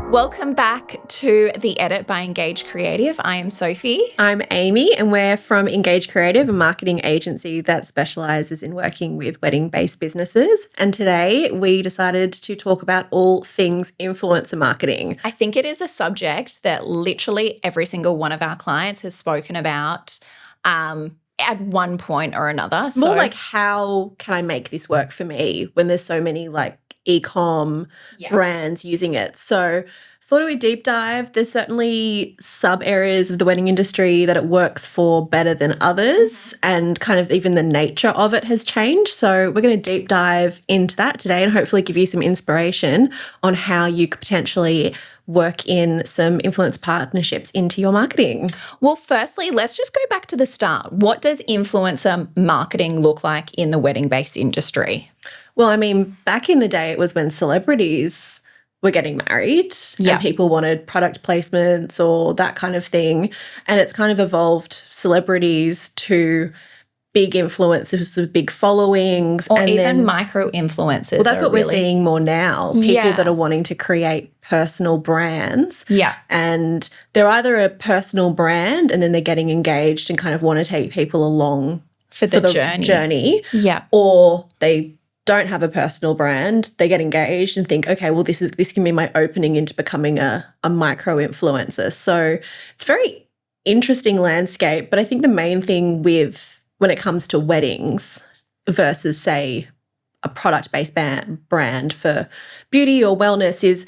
Welcome back to The Edit by Engage Creative. I am Sophie. I'm Amy, and we're from Engage Creative, a marketing agency that specialises in working with wedding-based businesses. And today we decided to talk about all things influencer marketing. I think it is a subject that literally every single one of our clients has spoken about at one point or another. More like, how can I make this work for me when there's so many e-com brands using it? So thought we'd deep dive. There's certainly sub areas of the wedding industry that it works for better than others, and kind of even the nature of it has changed. So we're going to deep dive into that today and hopefully give you some inspiration on how you could potentially work in some influencer partnerships into your marketing. Well, firstly, let's just go back to the start. What does influencer marketing look like in the wedding-based industry? Well, I mean, back in the day, it was when celebrities were getting married and people wanted product placements or that kind of thing. And it's kind of evolved celebrities to big influencers with big followings. Or and even micro-influencers. Well, that's what we're seeing more now. People that are wanting to create personal brands. Yeah. And they're either a personal brand and then they're getting engaged and kind of want to take people along for the journey. Yeah. Or they don't have a personal brand, they get engaged and think, okay, well, this can be my opening into becoming a micro-influencer. So it's a very interesting landscape. But I think the main thing when it comes to weddings versus, say, a product-based brand for beauty or wellness is,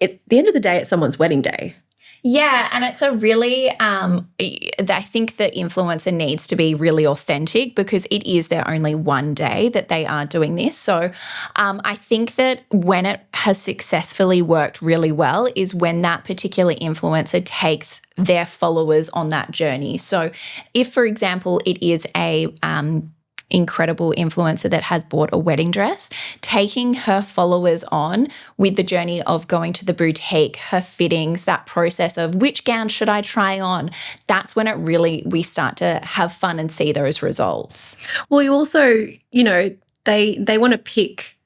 at the end of the day, it's someone's wedding day. Yeah, and it's a really, I think the influencer needs to be really authentic because it is their only one day that they are doing this. So I think that when it has successfully worked really well is when that particular influencer takes their followers on that journey. So if, for example, it is a incredible influencer that has bought a wedding dress, taking her followers on with the journey of going to the boutique, her fittings, that process of which gown should I try on, that's when we start to have fun and see those results. Well, you also, they want to pick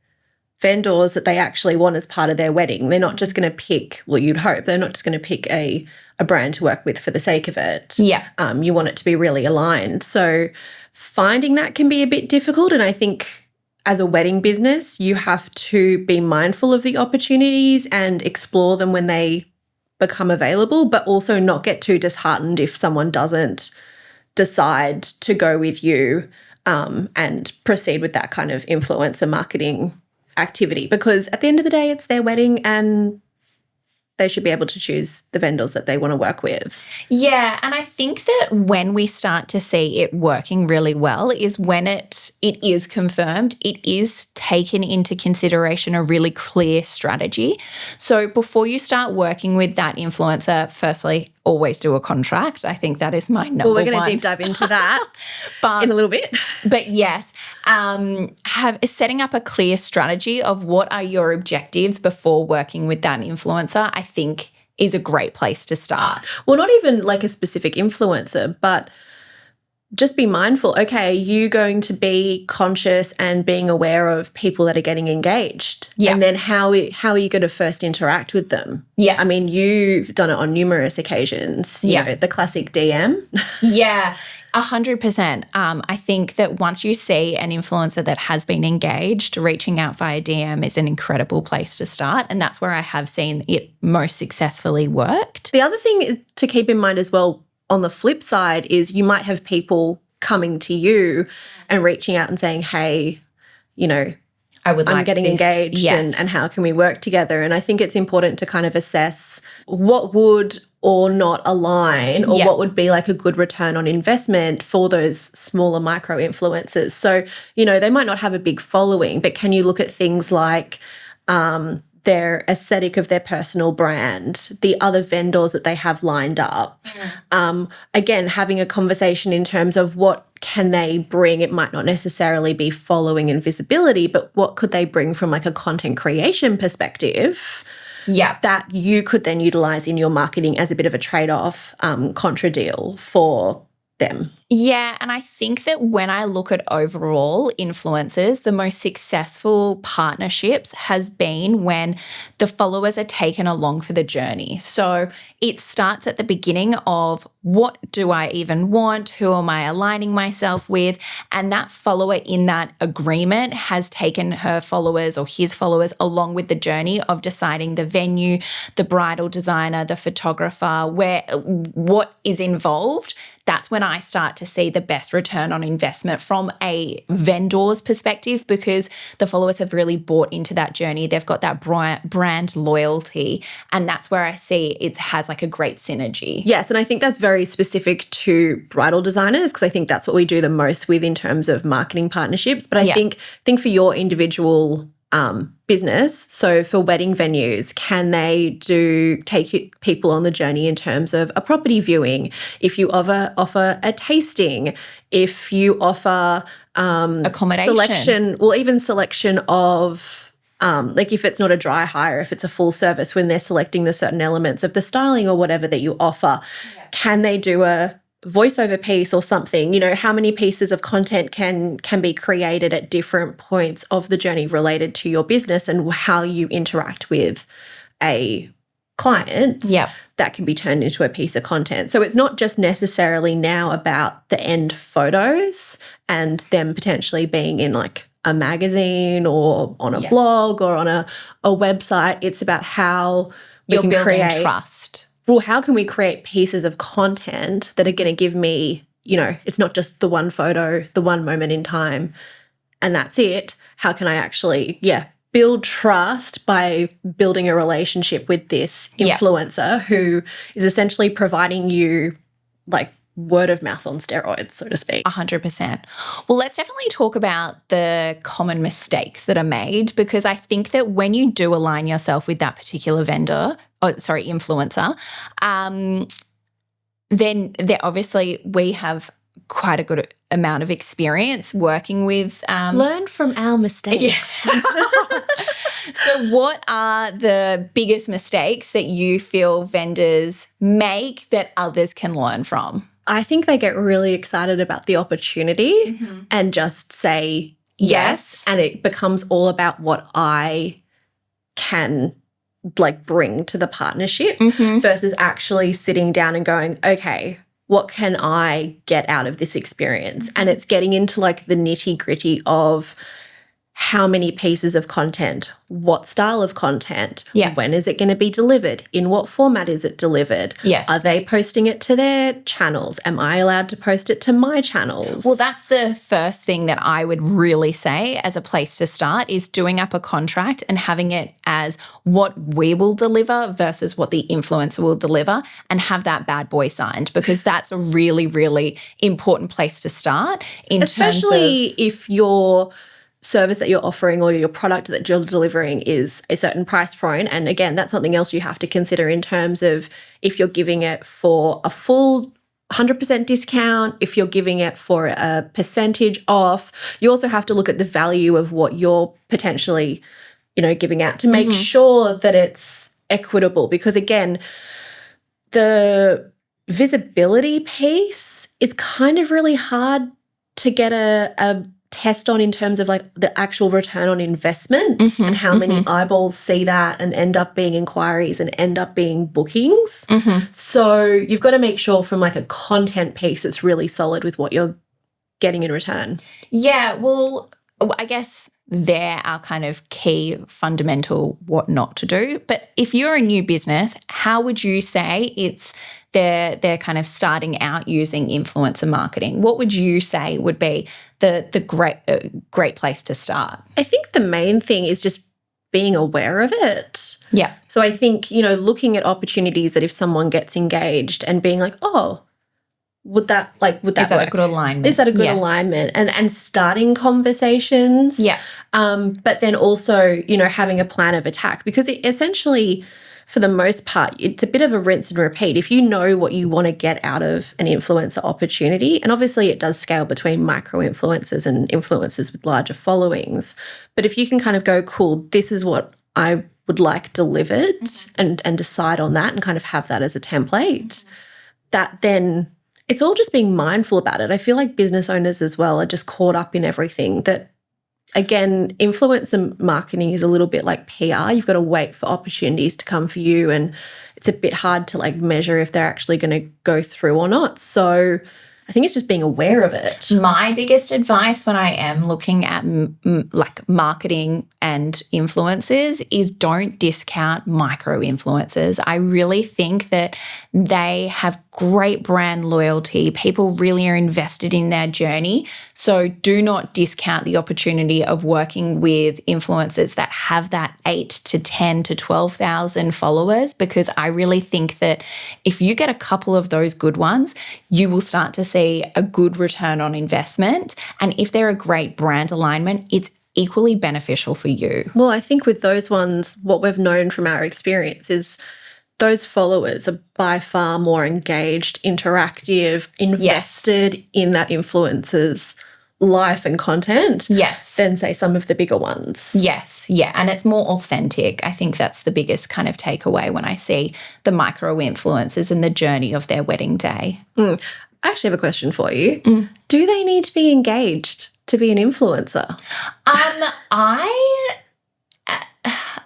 vendors that they actually want as part of their wedding. They're not just going to pick, well, you'd hope, they're not just going to pick a brand to work with for the sake of it. Yeah. You want it to be really aligned. So finding that can be a bit difficult. And I think as a wedding business, you have to be mindful of the opportunities and explore them when they become available, but also not get too disheartened if someone doesn't decide to go with you and proceed with that kind of influencer marketing activity, because at the end of the day, it's their wedding and they should be able to choose the vendors that they want to work with. Yeah, and I think that when we start to see it working really well is when it is confirmed, it is taken into consideration a really clear strategy. So before you start working with that influencer, firstly, always do a contract. I think that is my number one. Well, we're going to deep dive into that in a little bit. But yes, setting up a clear strategy of what are your objectives before working with that influencer, I think is a great place to start. Well, not even like a specific influencer, but just be mindful. Okay, you're going to be conscious and being aware of people that are getting engaged. Yeah. And then how are you going to first interact with them? Yes. I mean, you've done it on numerous occasions. You know, the classic DM. Yeah, 100%. I think that once you see an influencer that has been engaged, reaching out via DM is an incredible place to start. And that's where I have seen it most successfully worked. The other thing is to keep in mind as well, on the flip side, is you might have people coming to you and reaching out and saying, hey, I'm getting engaged and how can we work together? And I think it's important to kind of assess what would or not align or what would be like a good return on investment for those smaller micro influencers. So, they might not have a big following, but can you look at things like their aesthetic of their personal brand, the other vendors that they have lined up. Again, having a conversation in terms of what can they bring. It might not necessarily be following and visibility, but what could they bring from like a content creation perspective that you could then utilize in your marketing as a bit of a trade-off contra deal for them. Yeah, and I think that when I look at overall influencers, the most successful partnerships has been when the followers are taken along for the journey. So it starts at the beginning of what do I even want? Who am I aligning myself with? And that follower in that agreement has taken her followers or his followers along with the journey of deciding the venue, the bridal designer, the photographer, what is involved. That's when I start to see the best return on investment from a vendor's perspective, because the followers have really bought into that journey. They've got that brand loyalty, and that's where I see it has like a great synergy. Yes, and I think that's very specific to bridal designers, because I think that's what we do the most with in terms of marketing partnerships. But I think for your individual business, so for wedding venues, can they take people on the journey in terms of a property viewing? If you offer a tasting, if you offer accommodation, selection of like if it's not a dry hire, if it's a full service, when they're selecting the certain elements of the styling or whatever that you offer, can they do a voiceover piece or something? You know, how many pieces of content can be created at different points of the journey related to your business and how you interact with a client that can be turned into a piece of content. So it's not just necessarily now about the end photos and them potentially being in like a magazine or on a blog or on a website. It's about how we can create trust. Well, how can we create pieces of content that are going to give me, you know, it's not just the one photo, the one moment in time, and that's it. How can I actually, build trust by building a relationship with this influencer who is essentially providing you like word of mouth on steroids, so to speak. 100%. Well, let's definitely talk about the common mistakes that are made, because I think that when you do align yourself with that particular influencer, then obviously we have quite a good amount of experience working with. Learn from our mistakes. So what are the biggest mistakes that you feel vendors make that others can learn from? I think they get really excited about the opportunity and just say yes, and it becomes all about what I can like bring to the partnership versus actually sitting down and going, okay, what can I get out of this experience? And it's getting into like the nitty-gritty of how many pieces of content, what style of content, when is it going to be delivered, in what format is it delivered, are they posting it to their channels, am I allowed to post it to my channels? Well, that's the first thing that I would really say as a place to start, is doing up a contract and having it as what we will deliver versus what the influencer will deliver, and have that bad boy signed, because that's a really, really important place to start. Especially if your service that you're offering or your product that you're delivering is a certain price point. And again, that's something else you have to consider in terms of if you're giving it for a full 100% discount, if you're giving it for a percentage off. You also have to look at the value of what you're potentially, you know, giving out to make sure that it's equitable. Because again, the visibility piece is kind of really hard to get a test on in terms of like the actual return on investment and how many eyeballs see that and end up being inquiries and end up being bookings. So you've got to make sure from like a content piece it's really solid with what you're getting in return. Yeah, well, I guess they're our kind of key fundamental what not to do. But if you're a new business, how would you say they're kind of starting out using influencer marketing? What would you say would be the great place to start? I think the main thing is just being aware of it. Yeah. So I think, you know, looking at opportunities that if someone gets engaged and being like, oh, would that work? Is that a good alignment? Is that a good alignment? And starting conversations. Yeah. But then also, you know, having a plan of attack, because it essentially, for the most part, it's a bit of a rinse and repeat. If you know what you want to get out of an influencer opportunity, and obviously it does scale between micro influencers and influencers with larger followings. But if you can kind of go, cool, this is what I would like delivered and decide on that and kind of have that as a template, that then it's all just being mindful about it. I feel like business owners as well are just caught up in everything that, again, influencer marketing is a little bit like PR. You've got to wait for opportunities to come for you, and it's a bit hard to like measure if they're actually going to go through or not. So I think it's just being aware of it. My biggest advice when I am looking at like marketing and influencers is don't discount micro influencers. I really think that they have great brand loyalty. People really are invested in their journey. So do not discount the opportunity of working with influencers that have that 8 to 10 to 12,000 followers, because I really think that if you get a couple of those good ones, you will start to see a good return on investment. And if they're a great brand alignment, it's equally beneficial for you. Well, I think with those ones, what we've known from our experience is those followers are by far more engaged, interactive, invested in that influencer's life and content than, say, some of the bigger ones. Yes, yeah, and it's more authentic. I think that's the biggest kind of takeaway when I see the micro influencers and the journey of their wedding day. I actually have a question for you. Do they need to be engaged to be an influencer?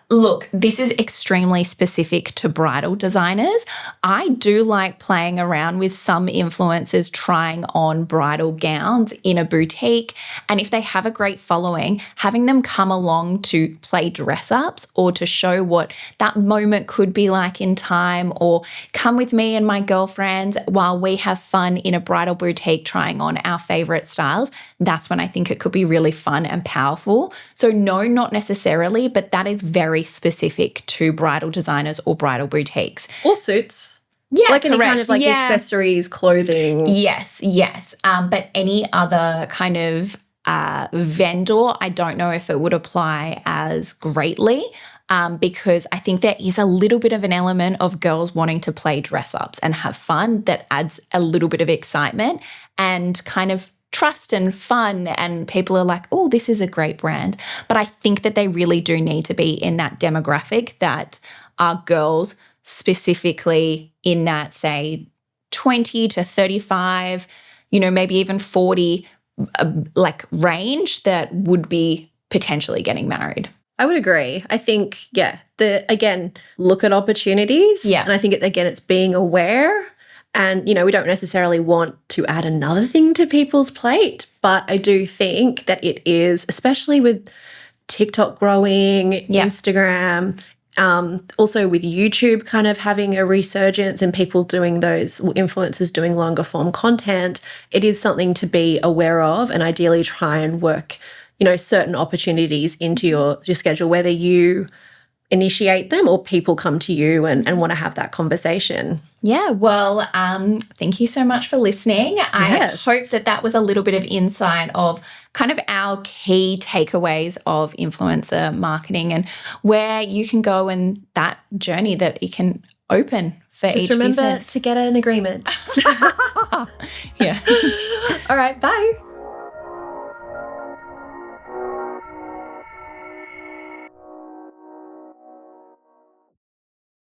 Look, this is extremely specific to bridal designers. I do like playing around with some influencers trying on bridal gowns in a boutique. And if they have a great following, having them come along to play dress ups or to show what that moment could be like in time, or come with me and my girlfriends while we have fun in a bridal boutique trying on our favorite styles, that's when I think it could be really fun and powerful. So no, not necessarily, but that is very specific to bridal designers or bridal boutiques. Or suits. Yeah, like any kind of like accessories, clothing. Yes. But any other kind of vendor, I don't know if it would apply as greatly. Because I think there is a little bit of an element of girls wanting to play dress ups and have fun that adds a little bit of excitement and kind of trust and fun, and people are like, oh, this is a great brand. But I think that they really do need to be in that demographic that are girls specifically in that, say, 20 to 35, maybe even 40 like range that would be potentially getting married. I would agree. I think, again, look at opportunities. Yeah. And I think, it's being aware. And, we don't necessarily want to add another thing to people's plate, but I do think that it is, especially with TikTok growing, Instagram, also with YouTube kind of having a resurgence and people doing those, influencers doing longer form content, it is something to be aware of and ideally try and work, certain opportunities into your schedule, whether you initiate them or people come to you and want to have that conversation. Yeah, well, thank you so much for listening. Yes. I hope that was a little bit of insight of kind of our key takeaways of influencer marketing and where you can go in that journey that it can open for each business. Just remember to get an agreement. Yeah. All right, bye.